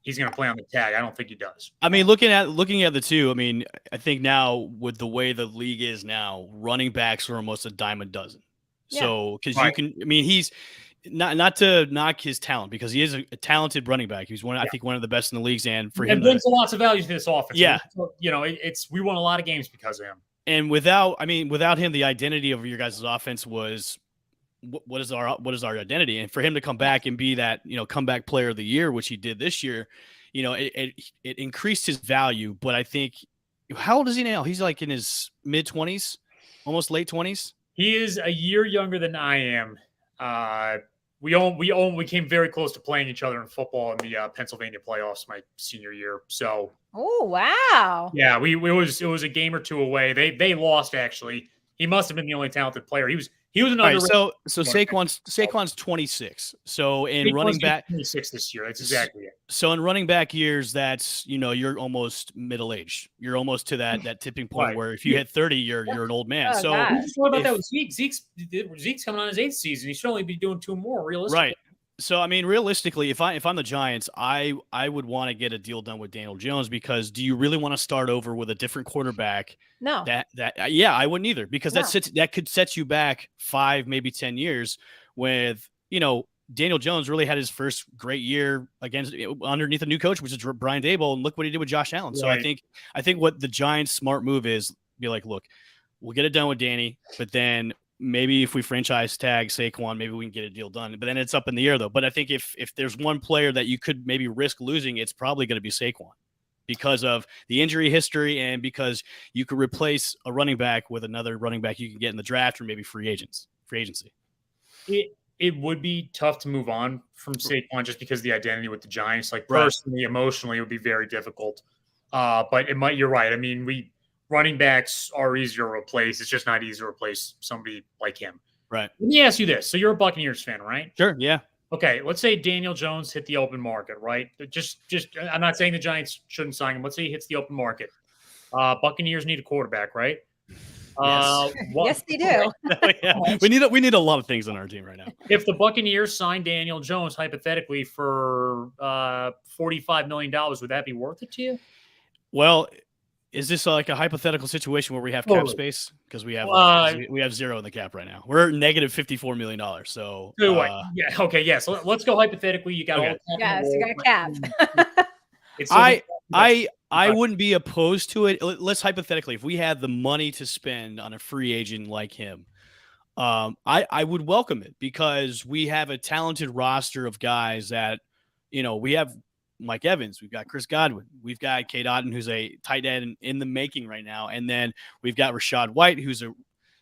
S2: he's going to play on the tag. I don't think he does.
S4: I mean, looking at the two, I mean, I think now with the way the league is now, running backs are almost a dime a dozen. Yeah. So, because you can, I mean, he's not to knock his talent because he is a talented running back. He's I think one of the best in the leagues, and for him,
S2: and brings lots of value to this offense.
S4: Yeah,
S2: we won a lot of games because of him.
S4: And without him, the identity of your guys' offense was what is our identity? And for him to come back and be that comeback player of the year, which he did this year, it increased his value. But I think, how old is he now? He's like in his mid-20s, almost late 20s.
S2: He is a year younger than I am. We came very close to playing each other in football in the Pennsylvania playoffs my senior year. So,
S1: oh wow,
S2: yeah, it was a game or two away. They lost actually. He must have been the only talented player. He was an
S4: right, so Saquon's 26. So in running back
S2: 26 this year. That's exactly it.
S4: So in running back years, that's you're almost middle aged. You're almost to that tipping point where if you hit 30, you're an old man. So
S2: what about that with Zeke? Zeke's coming on his 8th season. He should only be doing 2 more realistically.
S4: Right. So I mean, realistically, if I'm the Giants, I would want to get a deal done with Daniel Jones because do you really want to start over with a different quarterback?
S1: No.
S4: I wouldn't either because that could set you back 5, maybe 10 years. With Daniel Jones really had his first great year underneath a new coach, which is Brian Daboll, and look what he did with Josh Allen. Right. So I think what the Giants' smart move is be like, look, we'll get it done with Danny, but then maybe if we franchise tag Saquon, maybe we can get a deal done. But then it's up in the air, though. But I think if there's one player that you could maybe risk losing, it's probably going to be Saquon because of the injury history and because you could replace a running back with another running back you can get in the draft or maybe free agency.
S2: It would be tough to move on from Saquon just because of the identity with the Giants. Like personally, emotionally, it would be very difficult. But you're right. I mean, running backs are easier to replace. It's just not easy to replace somebody like him.
S4: Right.
S2: Let me ask you this. So you're a Buccaneers fan, right?
S4: Sure, yeah.
S2: Okay, let's say Daniel Jones hit the open market, right? Just I'm not saying the Giants shouldn't sign him. Let's say he hits the open market. Buccaneers need a quarterback, right?
S4: Yes.
S1: Yes, they do.
S4: Yeah. We need a lot of things on our team right now.
S2: If the Buccaneers sign Daniel Jones hypothetically for $45 million, would that be worth it to you?
S4: Well, is this like a hypothetical situation where we have cap
S2: Totally.
S4: space? Because we have we have zero in the cap right now. We're negative $54 million. So
S2: yeah, okay, yes. Let's go hypothetically. You got all the cap.
S1: Yes, you got a cap.
S4: I wouldn't be opposed to it. Let's hypothetically, if we had the money to spend on a free agent like him, I would welcome it because we have a talented roster of guys that, we have Mike Evans, we've got Chris Godwin, we've got Cade Otton, who's a tight end in the making right now, and then we've got Rachaad White, who's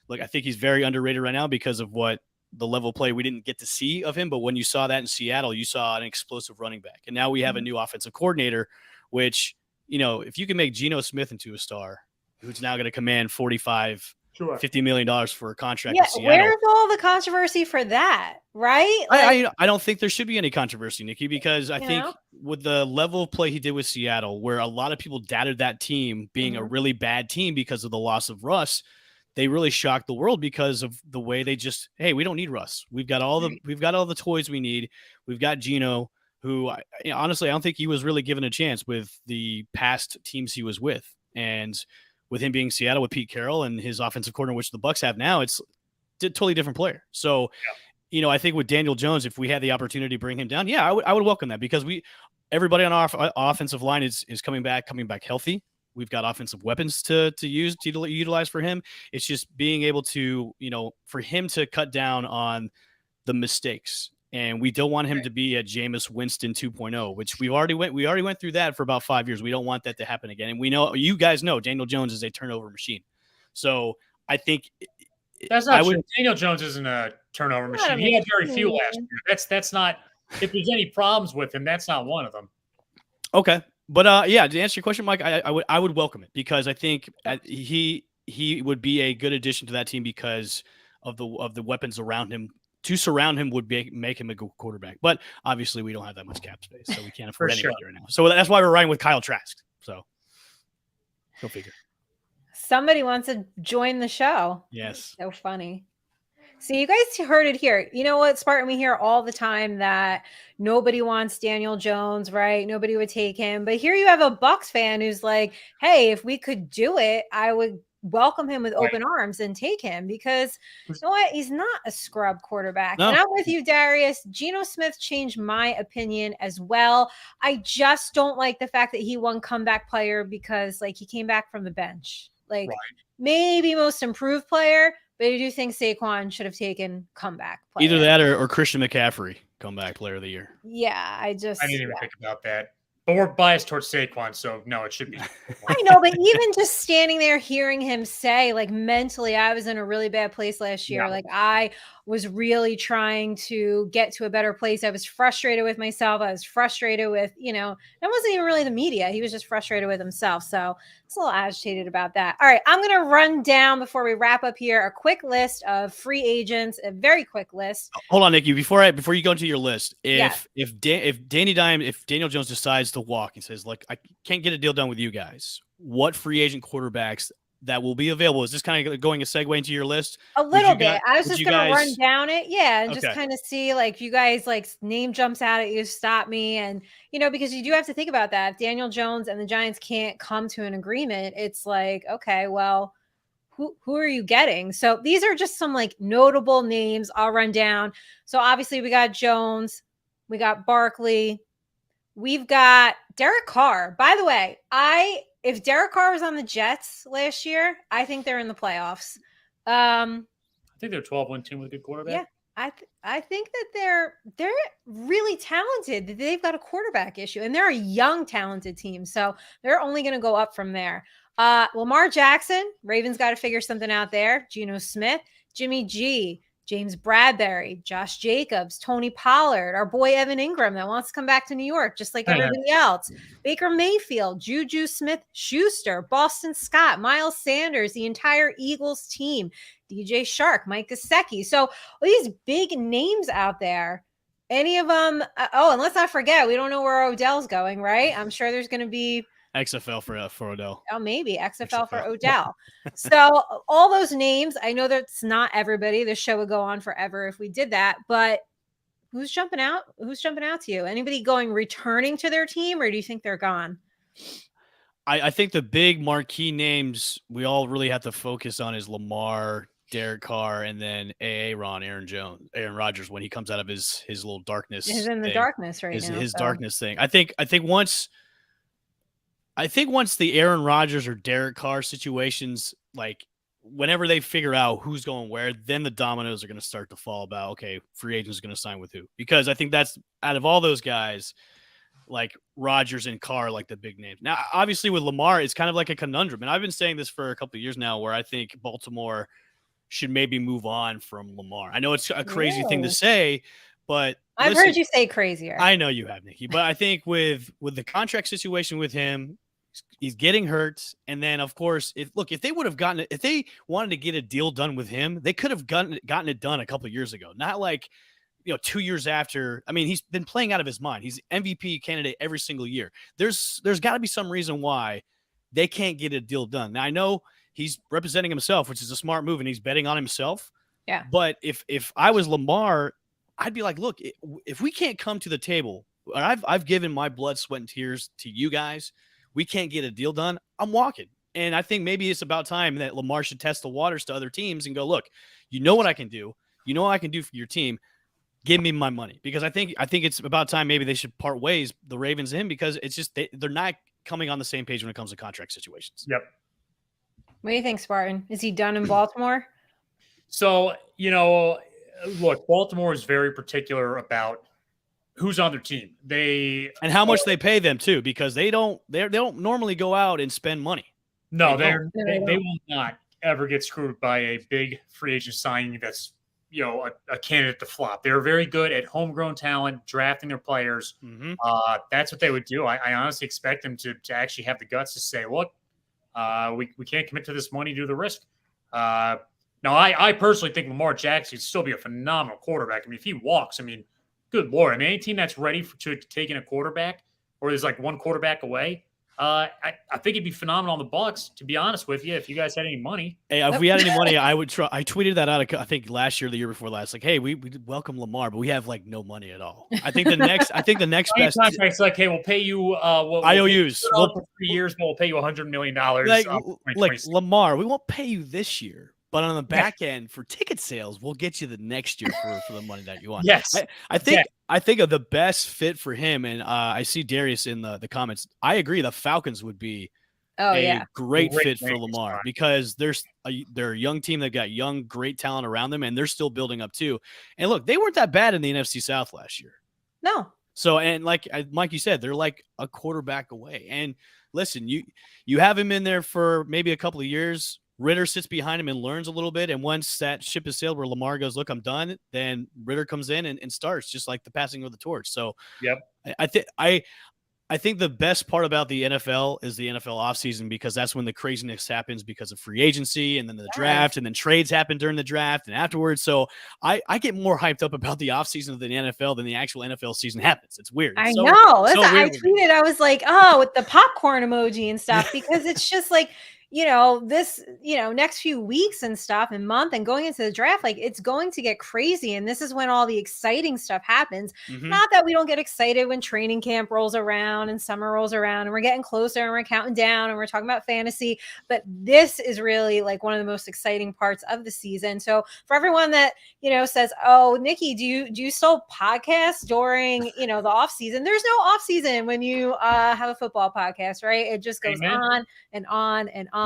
S4: I think he's very underrated right now because of what the level of play we didn't get to see of him. But when you saw that in Seattle, you saw an explosive running back, and now we have a new offensive coordinator, which, if you can make Geno Smith into a star, who's now going to command $50 million for a contract in Seattle.
S1: Where's all the controversy for that, right?
S4: I don't think there should be any controversy, Nikki, because I think with the level of play he did with Seattle, where a lot of people doubted that team being a really bad team because of the loss of Russ, they really shocked the world because of the way they just, hey, we don't need Russ. We've got all the toys we need. We've got Geno, who honestly, I don't think he was really given a chance with the past teams he was with. And with him being Seattle with Pete Carroll and his offensive coordinator, which the Bucs have now, it's a totally different player. So, I think with Daniel Jones, if we had the opportunity to bring him down, I would welcome that because everybody on our offensive line is coming back healthy. We've got offensive weapons to utilize for him. It's just being able to, for him to cut down on the mistakes. And we don't want him to be a Jameis Winston 2.0, which we already went through that for about 5 years. We don't want that to happen again. And we know, you guys know, Daniel Jones is a turnover machine. So I think
S2: that's not true. Daniel Jones isn't a turnover machine. He had very few last year. That's not. If there's any problems with him, that's not one of them.
S4: Okay, but to answer your question, Mike, I would welcome it because I think he would be a good addition to that team because of the weapons around him. To surround him would make him a good quarterback. But obviously we don't have that much cap space, so we can't afford anybody right now. So that's why we're riding with Kyle Trask. So go figure.
S1: Somebody wants to join the show.
S4: Yes.
S1: So funny. So you guys heard it here. You know what, Spartan? We hear all the time that nobody wants Daniel Jones, right? Nobody would take him. But here you have a Bucs fan who's like, hey, if we could do it, I would welcome him with open arms and take him because you know what? He's not a scrub quarterback. No. And I'm with you, Darius. Geno Smith changed my opinion as well. I just don't like the fact that he won comeback player because he came back from the bench. Maybe most improved player, but I do think Saquon should have taken comeback player.
S4: Either that or Christian McCaffrey, comeback player of the year.
S1: Yeah, I didn't
S2: even think about that. But we're biased towards Saquon, so no, it should be.
S1: I know, but even just standing there hearing him say, mentally, I was in a really bad place last year. Yeah. I was really trying to get to a better place. I was frustrated with myself. I was frustrated with, that wasn't even really the media. He was just frustrated with himself. So it's a little agitated about that. All right, I'm going to run down before we wrap up here a quick list of free agents, a very quick list.
S4: Hold on, Nikki. Before you go into your list, if Daniel Jones decides to walk and says, I can't get a deal done with you guys, what free agent quarterbacks that will be available? Is this kind of going a segue into your list?
S1: A little bit. I was just going to run down it. Yeah. And just kind of see you guys name jumps out at you, stop me. And, because you do have to think about that. If Daniel Jones and the Giants can't come to an agreement, it's okay, well, who are you getting? So these are just some notable names I'll run down. So obviously we got Jones, we got Barkley, we've got Derek Carr. By the way, if Derek Carr was on the Jets last year, I think they're in the playoffs.
S2: I think they're a 12-win team with a good quarterback.
S1: Yeah, I think that they're really talented. They've got a quarterback issue, and they're a young, talented team. So they're only going to go up from there. Lamar Jackson, Ravens got to figure something out there. Geno Smith, Jimmy G, James Bradbury, Josh Jacobs, Tony Pollard, our boy Evan Ingram that wants to come back to New York, just like everybody else. Baker Mayfield, Juju Smith-Schuster, Boston Scott, Miles Sanders, the entire Eagles team, DJ Shark, Mike Gesicki. So these big names out there, Any of them? Oh, and let's not forget, we don't know where Odell's going, right? I'm sure there's going to be
S4: XFL for Odell.
S1: Oh, maybe XFL for
S4: XFL.
S1: Odell. So all those names, I know that's not everybody. This show would go on forever if we did that, but who's jumping out? Who's jumping out to you? Anybody returning to their team, or do you think they're gone?
S4: I think the big marquee names we all really have to focus on is Lamar, Derek Carr, and then Aaron Rodgers when he comes out of his little darkness.
S1: He's in the darkness right now.
S4: His darkness thing. I think once the Aaron Rodgers or Derek Carr situations, like whenever they figure out who's going where, then the dominoes are going to start to fall about, okay, free agents are going to sign with who. Because I think that's out of all those guys, like Rodgers and Carr, like the big names. Now, obviously with Lamar, it's kind of like a conundrum. And I've been saying this for a couple of years now where I think Baltimore should maybe move on from Lamar. I know it's a crazy thing to say, but
S1: I've heard you say crazier.
S4: I know you have, Nikki, but I think with the contract situation with him, he's getting hurt. And then of course, if they would have if they wanted to get a deal done with him, they could have gotten it done a couple of years ago. Not like, 2 years after. I mean, he's been playing out of his mind. He's MVP candidate every single year. There's got to be some reason why they can't get a deal done. Now I know he's representing himself, which is a smart move, and he's betting on himself.
S1: Yeah.
S4: But if I was Lamar, I'd be like, look, if we can't come to the table, I've given my blood, sweat, and tears to you guys. We can't get a deal done. I'm walking. And I think maybe it's about time that Lamar should test the waters to other teams and go, look, you know what I can do. You know what I can do for your team. Give me my money. Because I think it's about time maybe they should part ways, the Ravens and him, because it's just they're not coming on the same page when it comes to contract situations.
S2: Yep.
S1: What do you think, Spartan? Is he done in Baltimore?
S2: So, look, Baltimore is very particular about who's on their team.
S4: And how much they pay them too, because they don't normally go out and spend money.
S2: No, they will not ever get screwed by a big free agent signing that's a candidate to flop. They're very good at homegrown talent, drafting their players.
S4: Mm-hmm.
S2: That's what they would do. I honestly expect them to actually have the guts to say, look, we can't commit to this money due to the risk. Now, I personally think Lamar Jackson would still be a phenomenal quarterback. I mean, if he walks, good Lord. I mean, any team that's ready to take in a quarterback, or there's like one quarterback away, I think it'd be phenomenal on the Bucs, to be honest with you, if you guys had any money.
S4: Hey, if we had any money, I would try. I tweeted that out, I think last year, the year before last, like, hey, we welcome Lamar, but we have like no money at all. I think the next best
S2: contract's like, hey, we'll pay you
S4: IOUs
S2: for 3 years, but we'll pay you $100 million.
S4: Like Lamar, we won't pay you this year. But on the back end for ticket sales, we'll get you the next year for the money that you want.
S2: Yes.
S4: I think of the best fit for him, and I see Darius in the comments. I agree. The Falcons would be great fit for Lamar because they're a young team that got young, great talent around them, and they're still building up too. And look, they weren't that bad in the NFC South last year.
S1: No.
S4: So, and like Mike, you said, they're like a quarterback away. And listen, you have him in there for maybe a couple of years. Ritter sits behind him and learns a little bit. And once that ship is sailed where Lamar goes, look, I'm done, then Ritter comes in and starts, just like the passing of the torch. So
S2: yep.
S4: I think the best part about the NFL is the NFL offseason, because that's when the craziness happens because of free agency and then the draft, and then trades happen during the draft and afterwards. So I get more hyped up about the offseason of the NFL than the actual NFL season happens. It's weird.
S1: I know. I tweeted, I was like, oh, with the popcorn emoji and stuff, because it's just like, this, next few weeks and stuff and month and going into the draft, like it's going to get crazy. And this is when all the exciting stuff happens. Mm-hmm. Not that we don't get excited when training camp rolls around and summer rolls around and we're getting closer and we're counting down and we're talking about fantasy, but this is really like one of the most exciting parts of the season. So for everyone that, says, oh, Nikki, do you still podcast during, the off season? There's no off season when you have a football podcast, right? It just goes on and on and on.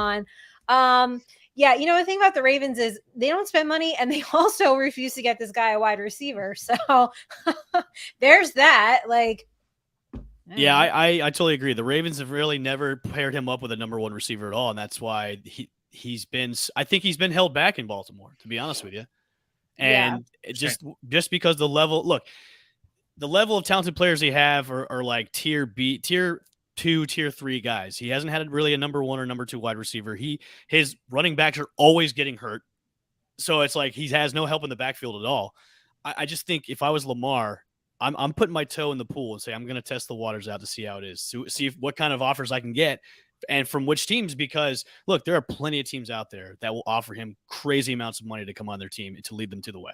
S1: The thing about the Ravens is they don't spend money and they also refuse to get this guy a wide receiver. So there's that. Like,
S4: I totally agree. The Ravens have really never paired him up with a number one receiver at all. And that's why he's been held back in Baltimore, to be honest with you. And just because the level of talented players they have are like tier 2, tier 3 guys. He hasn't had really a number 1 or number 2 wide receiver. His running backs are always getting hurt. So it's like he has no help in the backfield at all. I just think if I was Lamar, I'm putting my toe in the pool and say I'm going to test the waters out to see how it is, to see what kind of offers I can get and from which teams. Because look, there are plenty of teams out there that will offer him crazy amounts of money to come on their team and to lead them to the way.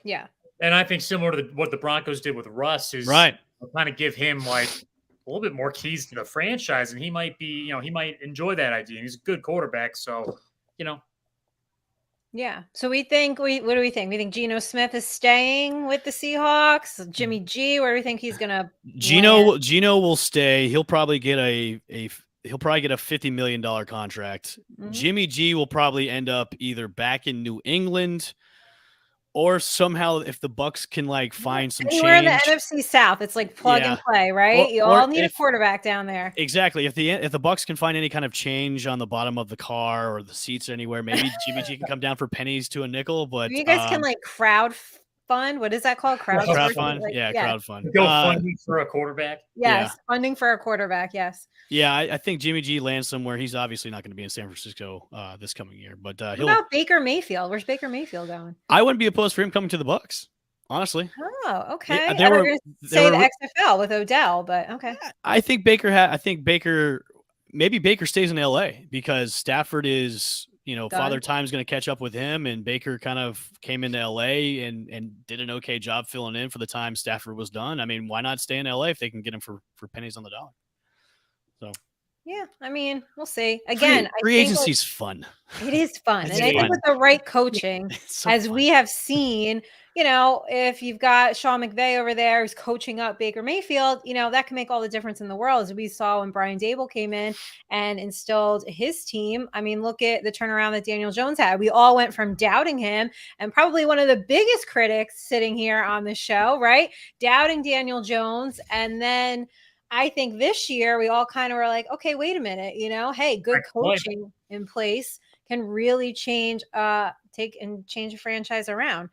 S1: Yeah.
S2: And I think similar to what the Broncos did with Russ is
S4: right.
S2: Kind of give him like a little bit more keys to the franchise, and he might be, he might enjoy that idea. He's a good quarterback, so
S1: Yeah. So what do we think? We think Geno Smith is staying with the Seahawks. Jimmy G, where do we think he's gonna
S4: Geno will stay. He'll probably get a $50 million contract.
S1: Mhm.
S4: Jimmy G will probably end up either back in New England or somehow if the Bucks can like find some
S1: anywhere in the
S4: change.
S1: NFC South. It's like plug and play, right? You all need a quarterback down there.
S4: Exactly. If the Bucks can find any kind of change on the bottom of the car or the seats anywhere, maybe Jimmy G can come down for pennies to a nickel. But
S1: you guys can like crowd fund. What is that called? Crowd
S4: fund.
S1: Like,
S4: crowd fund.
S2: Go funding for a quarterback.
S1: Yes, funding for a quarterback. Yes.
S4: Yeah, I think Jimmy G lands somewhere. He's obviously not going to be in San Francisco this coming year. But
S1: what about Baker Mayfield? Where's BakerMayfield going?
S4: I wouldn't be opposed for him coming to the Bucks, honestly.
S1: Oh, okay.
S4: Yeah,
S1: I was going to say the XFL with Odell, but okay.
S4: I think maybe Baker stays in LA because Stafford is, Father Time's going to catch up with him, and Baker kind of came into LA and did an okay job filling in for the time Stafford was done. I mean, why not stay in LA if they can get him for pennies on the dollar? So
S1: yeah, I mean, we'll see. Again,
S4: free agency's fun.
S1: It is fun. And I think with the right coaching, we have seen, if you've got Sean McVay over there who's coaching up Baker Mayfield, that can make all the difference in the world, as we saw when Brian Dable came in and instilled his team. I mean, look at the turnaround that Daniel Jones had. We all went from doubting him, and probably one of the biggest critics sitting here on the show, right? Doubting Daniel Jones. And then I think this year we all kind of were like, okay, wait a minute, hey, good coaching in place can really change a franchise around.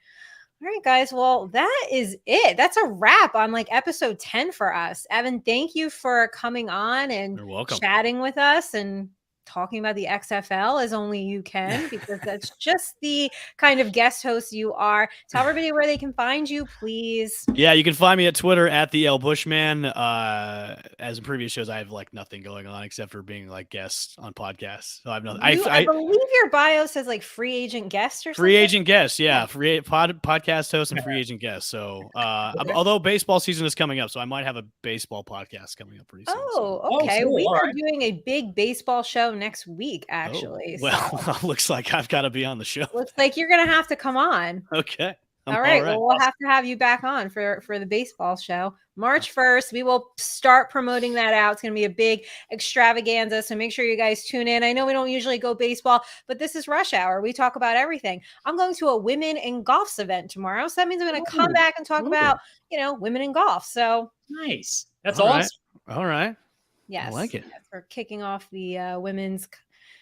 S1: All right, guys. Well, that is it. That's a wrap on like episode 10 for us. Evan, thank you for coming on and chatting with us and talking about the XFL as only you can, because that's just the kind of guest host you are. Tell everybody where they can find you, please.
S4: Yeah, you can find me at Twitter at the L Bushman. As in previous shows, I have like nothing going on except for being like guests on podcasts. So I have nothing.
S1: I believe your bio says like free agent guest or something.
S4: Free agent guest, yeah. Podcast host and free agent guest. So although baseball season is coming up, so I might have a baseball podcast coming up pretty soon.
S1: Okay. We are doing a big baseball show next week, actually.
S4: Well, looks like I've got to be on the show.
S1: Looks like you're going to have to come on.
S4: Okay.
S1: All right. Well, we'll have to have you back on for the baseball show. March 1st, we will start promoting that out. It's going to be a big extravaganza, so make sure you guys tune in. I know we don't usually go baseball, but this is Rush Hour. We talk about everything. I'm going to a women in golf's event tomorrow, so that means I'm going to come back and talk about, women in golf. So
S2: nice. That's awesome.
S4: All right.
S1: Yes.
S4: I like it.
S1: Yes, we're kicking off the women's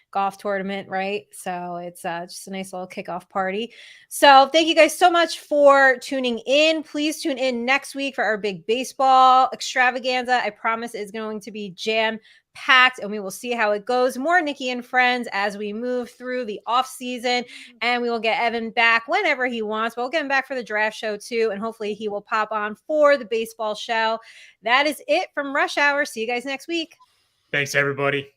S1: golf tournament, right? So it's just a nice little kickoff party. So thank you guys so much for tuning in. Please tune in next week for our big baseball extravaganza. I promise it's going to be jam-packed, and we will see how it goes. More Nikki and Friends as we move through the off season, and we will get Evan back whenever he wants. But we'll get him back for the draft show too, and hopefully he will pop on for the baseball show. That is it from Rush Hour. See you guys next week.
S2: Thanks, everybody.